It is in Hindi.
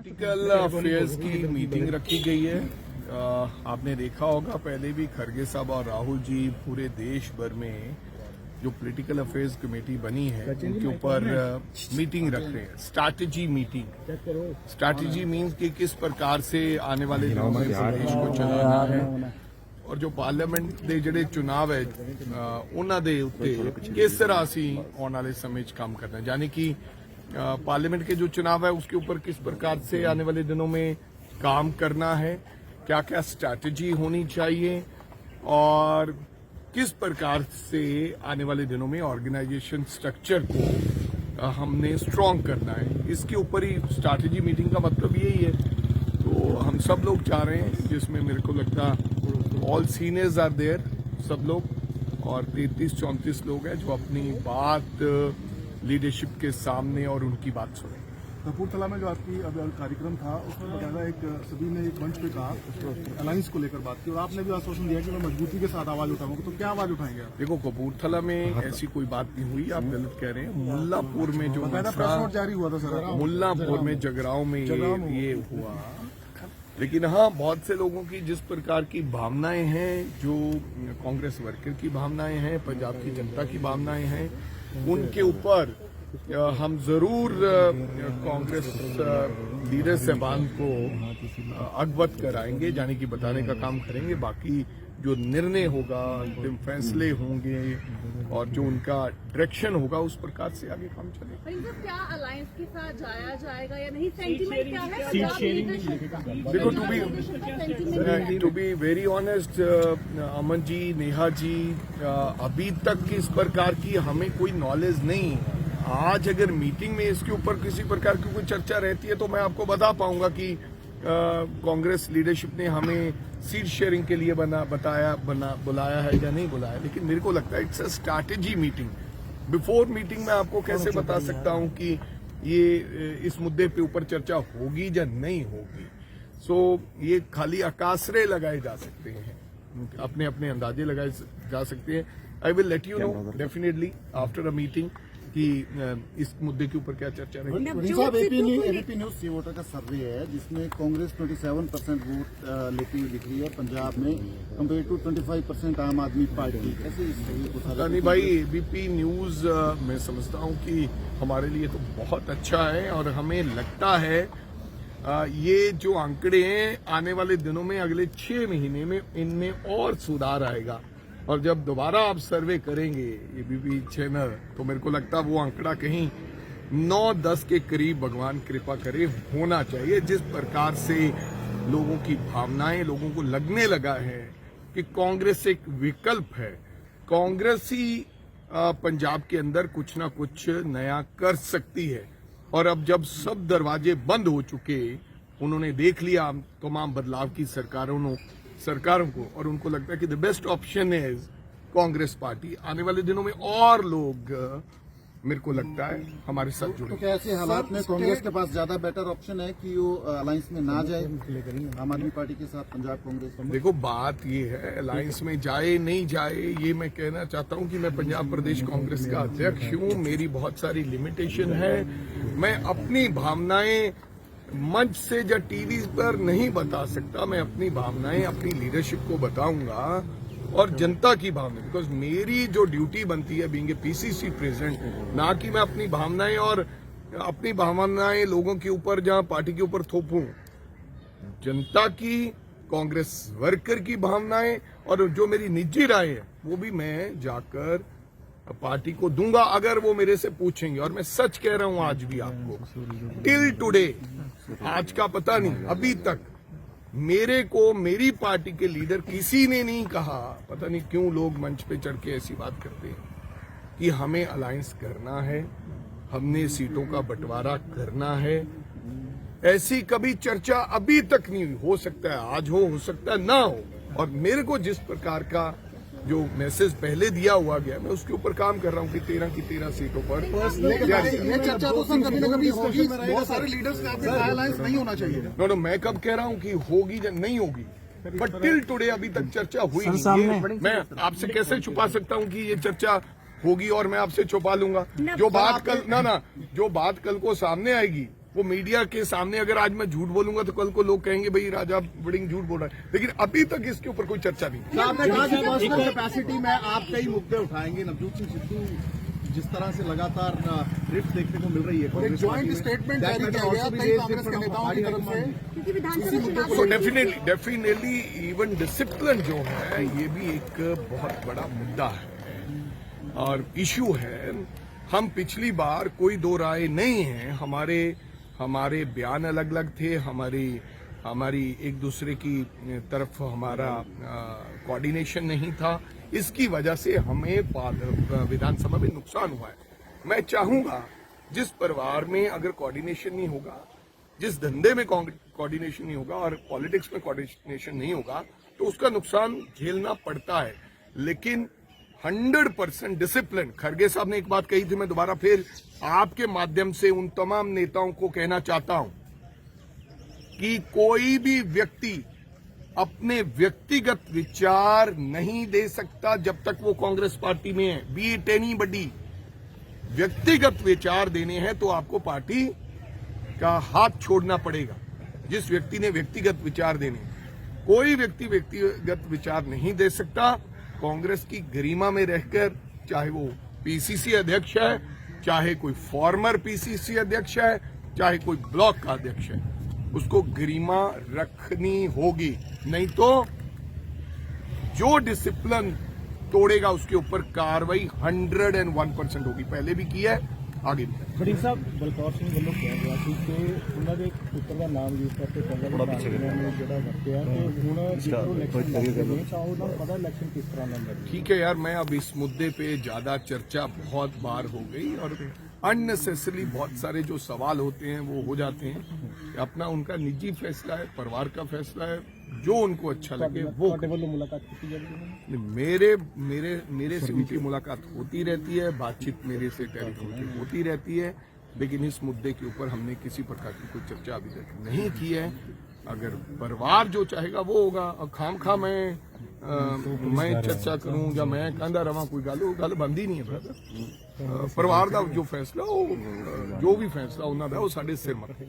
पॉलिटिकल अफेयर्स की मीटिंग रखी गई है। आपने देखा होगा पहले भी खड़गे साहब और राहुल जी पूरे देश भर में जो पॉलिटिकल अफेयर्स कमेटी बनी है उनके ऊपर मीटिंग रख रहे हैं। स्ट्रैटेजी मीटिंग, स्ट्रैटेजी मीन्स कि किस प्रकार से आने वाले दिनों में प्रदेश को चलाना है और जो पार्लियामेंट ਦੇ ਜਿਹੜੇ ਚੁਣਾਵ ਹੈ ਉਹਨਾਂ ਦੇ ਉੱਤੇ किस तरह से आने वाले समय काम करना है, यानी कि पार्लियामेंट के जो चुनाव है उसके ऊपर किस प्रकार से आने वाले दिनों में काम करना है, क्या क्या स्ट्रैटेजी होनी चाहिए और किस प्रकार से आने वाले दिनों में ऑर्गेनाइजेशन स्ट्रक्चर को हमने स्ट्रांग करना है। इसके ऊपर ही स्ट्रैटेजी मीटिंग का मतलब यही है। तो हम सब लोग चाह रहे हैं, जिसमें मेरे को लगता ऑल सीनियर्स आर देयर, सब लोग, और 33-34 लोग हैं जो अपनी बात लीडरशिप के सामने और उनकी बात सुने। कपूरथला में जो आपकी अब कार्यक्रम था उसमें बकायदा एक सभी ने एक मंच पे कहा अलायंस को लेकर बात की और आपने भी आश्वासन दिया कि मैं मजबूती के साथ आवाज उठाऊंगा। तो क्या आवाज उठाएंगे आप? देखो, कपूरथला में ऐसी कोई बात नहीं हुई, आप गलत कह रहे हैं। मुल्लापुर में जो प्रेस नोट जारी हुआ था सर, मुल्लापुर में जगरांव में ये हुआ। लेकिन हाँ, बहुत से लोगों की जिस प्रकार की भावनाएं हैं, जो कांग्रेस वर्कर की भावनाएं हैं, पंजाब की जनता की भावनाएं हैं, उनके ऊपर हम जरूर कांग्रेस लीडर साहबान को अवगत कराएंगे, यानी कि बताने का काम करेंगे। बाकी जो निर्णय होगा, अंतिम फैसले होंगे और जो उनका डायरेक्शन होगा उस प्रकार से आगे काम चलेगा। क्या अलायंस के साथ जाया जाएगा या नहीं? सेंटीमेंट क्या है? देखो, to be very honest, Aman ji, Neha ji, अभी तक इस प्रकार की हमें कोई नॉलेज नहीं है। आज अगर मीटिंग में इसके ऊपर किसी प्रकार की कोई चर्चा रहती है तो मैं आपको बता पाऊंगा कि कांग्रेस लीडरशिप ने हमें सीट शेयरिंग के लिए बुलाया है या नहीं बुलाया। लेकिन मेरे को लगता है it's a strategy meeting. Before meeting मैं आपको कैसे बता सकता हूं कि ये इस मुद्दे पे ऊपर चर्चा होगी या नहीं होगी। सो ये खाली आकाशरे लगाए जा सकते हैं, अपने अपने अंदाजे लगाए जा सकते हैं। I will let you know definitely after a meeting कि इस मुद्दे के ऊपर क्या चर्चा रही। साहब, एबीपी न्यूज सी वोटर का सर्वे है जिसमें कांग्रेस 27% वोट लेती हुई दिख रही है पंजाब में, कंपेयर टू 25% आम आदमी पार्टी। ऐसे नहीं भाई, एबीपी न्यूज मैं समझता हूं कि हमारे लिए तो बहुत अच्छा है और हमें लगता है ये जो आंकड़े हैं आने वाले दिनों में, अगले 6 महीने में इनमें और सुधार आएगा। और जब दोबारा आप सर्वे करेंगे एबीपी चैनल, तो मेरे को लगता है वो आंकड़ा कहीं 9-10 के करीब, भगवान कृपा करे, होना चाहिए। जिस प्रकार से लोगों की भावनाएं, लोगों को लगने लगा है कि कांग्रेस एक विकल्प है, कांग्रेस ही पंजाब के अंदर कुछ ना कुछ नया कर सकती है। और अब जब सब दरवाजे बंद हो चुके, उन्होंने देख लिया तमाम बदलाव की सरकारों को, और उनको लगता है कि the best option is Congress party. आने वाले दिनों में और लोग, मेरे को लगता है, हमारे साथ जुड़े। तो क्या ऐसे हालात में कांग्रेस के पास ज्यादा बेटर ऑप्शन है कि वो अलायंस में ना जाए आम आदमी पार्टी के साथ पंजाब कांग्रेस? देखो, बात ये है, अलायंस में जाए नहीं जाए, ये मैं कहना चाहता हूं कि मैं पंजाब प्रदेश कांग्रेस का अध्यक्ष हूं, मेरी बहुत सारी लिमिटेशन है। मैं अपनी भावनाएं मंच से या टीवी पर नहीं बता सकता। मैं अपनी भावनाएं अपनी लीडरशिप को बताऊंगा और जनता की भावना, बिकॉज मेरी जो ड्यूटी बनती है बीइंग ए पीसीसी प्रेसिडेंट, ना कि मैं अपनी भावनाएं लोगों के ऊपर, जहां पार्टी के ऊपर थोपूं। जनता की, कांग्रेस वर्कर की भावनाएं और जो मेरी निजी राय है वो भी मैं जाकर पार्टी को दूंगा, अगर वो मेरे से पूछेंगे। और मैं सच कह रहा हूं आज भी आपको, टिल टुडे, आज का पता नहीं, अभी तक मेरे को मेरी पार्टी के लीडर किसी ने नहीं कहा, पता नहीं क्यों लोग मंच पे चढ़ के ऐसी बात करते हैं, कि हमें अलायंस करना है, हमने सीटों का बंटवारा करना है। ऐसी कभी चर्चा अभी तक नहीं हुई। हो सकता है आज हो सकता है ना हो। और मेरे को जिस प्रकार का जो मैसेज पहले दिया हुआ गया, मैं उसके ऊपर काम कर रहा हूं कि 13 की 13 सीटों पर ये चर्चा तो कभी न कभी होगी। बहुत सारे लीडर्स अलायंस नहीं होना चाहिए। नो, मैं कब कह रहा हूं कि होगी या नहीं होगी, बट टिल टुडे अभी तक चर्चा हुई नहीं। मैं आपसे कैसे छुपा सकता हूं कि ये चर्चा होगी और मैं आपसे छुपा लूंगा? जो बात कल को सामने आएगी वो मीडिया के सामने अगर आज मैं झूठ बोलूंगा तो कल को लोग कहेंगे भाई राजा बड़िंग झूठ बोल रहा है, लेकिन अभी तक इसके ऊपर कोई चर्चा नहीं। आपने कहा कि पर्सनल कैपेसिटी में आप कई मुद्दे उठाएंगे। नवजोत सिंह सिद्धू जिस तरह से लगातार रिफ्ट देखने को मिल रही है, एक ज्वाइंट स्टेटमेंट जारी किया गया कई कांग्रेस के नेताओं की तरफ से। क्योंकि विधानसभा तो डेफिनेटली इवन डिसिप्लिन जो है ये भी एक बहुत बड़ा मुद्दा है और इशू है। हम पिछली बार कोई दो राय नहीं है, हमारे बयान अलग अलग थे, हमारी एक दूसरे की तरफ हमारा कोऑर्डिनेशन नहीं था, इसकी वजह से हमें विधानसभा में नुकसान हुआ है। मैं चाहूंगा जिस परिवार में अगर कोऑर्डिनेशन नहीं होगा, जिस धंधे में कोऑर्डिनेशन नहीं होगा और पॉलिटिक्स में कोऑर्डिनेशन नहीं होगा तो उसका नुकसान झेलना पड़ता है, लेकिन 100% डिसिप्लिन। खड़गे साहब ने एक बात कही थी, मैं दोबारा फिर आपके माध्यम से उन तमाम नेताओं को कहना चाहता हूं कि कोई भी व्यक्ति अपने व्यक्तिगत विचार नहीं दे सकता जब तक वो कांग्रेस पार्टी में है, बी इट एनीबॉडी। व्यक्तिगत विचार देने हैं तो आपको पार्टी का हाथ छोड़ना पड़ेगा। जिस व्यक्ति ने व्यक्तिगत विचार देने, कोई व्यक्ति व्यक्तिगत विचार नहीं दे सकता। कांग्रेस की गरिमा में रहकर, चाहे वो पीसीसी अध्यक्ष है, चाहे कोई फॉर्मर पीसीसी अध्यक्ष है, चाहे कोई ब्लॉक का अध्यक्ष है, उसको गरिमा रखनी होगी, नहीं तो जो डिसिप्लिन तोड़ेगा उसके ऊपर कार्रवाई 101% होगी। पहले भी की है, आगे भी। खड़ीक ਸਾਹਿਬ ਬਲਕੌਰ ਸਿੰਘ ਵੱਲੋਂ ਕਿਹਾ ਗਿਆ ਸੀ ਕਿ ਉਹਨਾਂ ਦੇ ਪੁੱਤਰ ਦਾ ਨਾਮ ਯੂਜ਼ ਕਰਕੇ ਕਾਂਗਰਸ ਨੇ ਜਿਹੜਾ ਵਰਤਿਆ ਤੇ ਹੁਣ ਜਦੋਂ ਇਲੈਕਸ਼ਨ ਲੜਦੇ ਨੇ ਤਾਂ ਉਹਨਾਂ ਨੂੰ ਪਤਾ ਇਲੈਕਸ਼ਨ ਕਿਸ ਤਰ੍ਹਾਂ ਨਾਲ ਲੜਨੀ। ठीक है यार, मैं अब इस मुद्दे पे ज्यादा चर्चा बहुत बार हो गई और अननेसेसरी बहुत सारे जो सवाल होते हैं वो हो जाते हैं। अपना उनका निजी फैसला है, परिवार का फैसला है, जो उनको अच्छा लगे वो। ਤੁਹਾਡੇ ਵੱਲੋਂ ਮੁਲਾਕਾਤ ਕੀਤੀ ਜਾਵੇਗੀ? मेरे से उनकी मुलाकात होती रहती है, बातचीत मेरे से टेलीफोन पे होती रहती है, लेकिन इस मुद्दे के ऊपर हमने किसी प्रकार की कोई चर्चा अभी तक नहीं की है। अगर परिवार जो चाहेगा वो होगा। और खाम मैं चर्चा करूं या मैं कहता रहा, कोई गल बनती नहीं है ब्रदर। परिवार का जो फैसला, जो भी फैसला उन्होंने वो साडे सिर मथे।